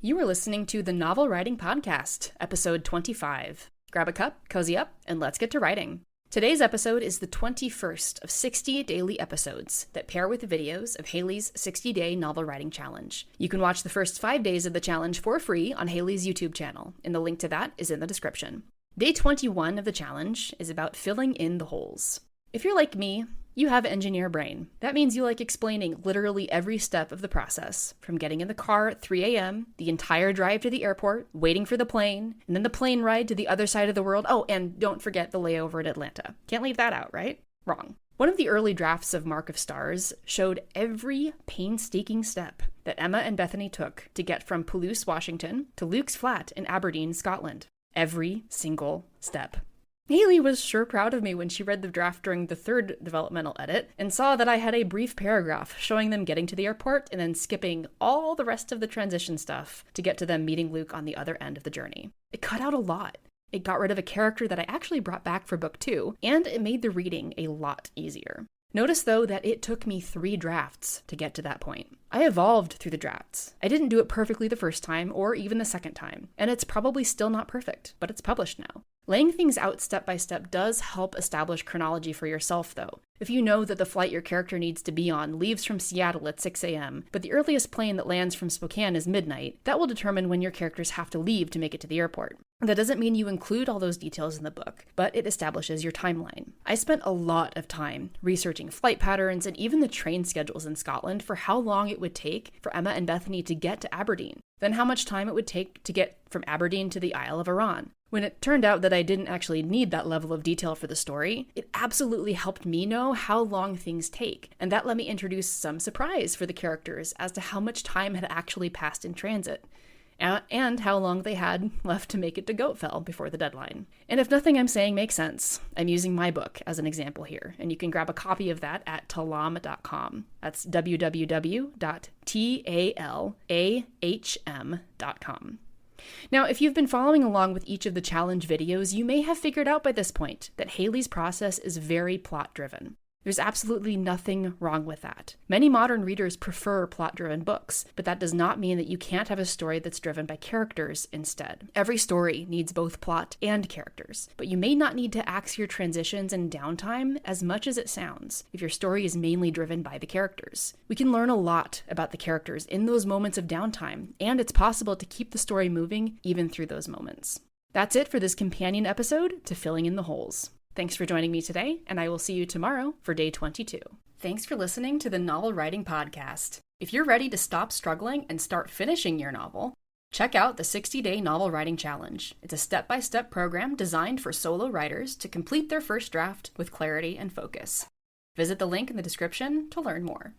You are listening to the Novel Writing Podcast, episode 25. Grab a cup, cozy up, and let's get to writing. Today's episode is the 21st of 60 daily episodes that pair with videos of Haley's 60-day novel writing challenge. You can watch the first 5 days of the challenge for free on Haley's YouTube channel, and the link to that is in the description. Day 21 of the challenge is about filling in the holes. If you're like me, you have engineer brain. That means you like explaining literally every step of the process, from getting in the car at 3 a.m., the entire drive to the airport, waiting for the plane, and then the plane ride to the other side of the world. Oh, and don't forget the layover at Atlanta. Can't leave that out, right? Wrong. One of the early drafts of Mark of Stars showed every painstaking step that Emma and Bethany took to get from Palouse, Washington, to Luke's flat in Aberdeen, Scotland. Every single step. Haley was sure proud of me when she read the draft during the third developmental edit and saw that I had a brief paragraph showing them getting to the airport and then skipping all the rest of the transition stuff to get to them meeting Luke on the other end of the journey. It cut out a lot. It got rid of a character that I actually brought back for book 2, and it made the reading a lot easier. Notice, though, that it took me 3 drafts to get to that point. I evolved through the drafts. I didn't do it perfectly the first time, or even the second time, and it's probably still not perfect, but it's published now. Laying things out step by step does help establish chronology for yourself, though. If you know that the flight your character needs to be on leaves from Seattle at 6 a.m., but the earliest plane that lands from Spokane is midnight, that will determine when your characters have to leave to make it to the airport. That doesn't mean you include all those details in the book, but it establishes your timeline. I spent a lot of time researching flight patterns and even the train schedules in Scotland for how long it would take for Emma and Bethany to get to Aberdeen, then how much time it would take to get from Aberdeen to the Isle of Arran. When it turned out that I didn't actually need that level of detail for the story, it absolutely helped me know how long things take, and that let me introduce some surprise for the characters as to how much time had actually passed in transit, and how long they had left to make it to Goatfell before the deadline. And if nothing I'm saying makes sense, I'm using my book as an example here, and you can grab a copy of that at talam.com. That's www.talahm.com. Now, if you've been following along with each of the challenge videos, you may have figured out by this point that Haley's process is very plot-driven. There's absolutely nothing wrong with that. Many modern readers prefer plot-driven books, but that does not mean that you can't have a story that's driven by characters instead. Every story needs both plot and characters, but you may not need to axe your transitions and downtime as much as it sounds if your story is mainly driven by the characters. We can learn a lot about the characters in those moments of downtime, and it's possible to keep the story moving even through those moments. That's it for this companion episode to Filling in the Holes. Thanks for joining me today, and I will see you tomorrow for day 22. Thanks for listening to the Novel Writing Podcast. If you're ready to stop struggling and start finishing your novel, check out the 60-Day Novel Writing Challenge. It's a step-by-step program designed for solo writers to complete their first draft with clarity and focus. Visit the link in the description to learn more.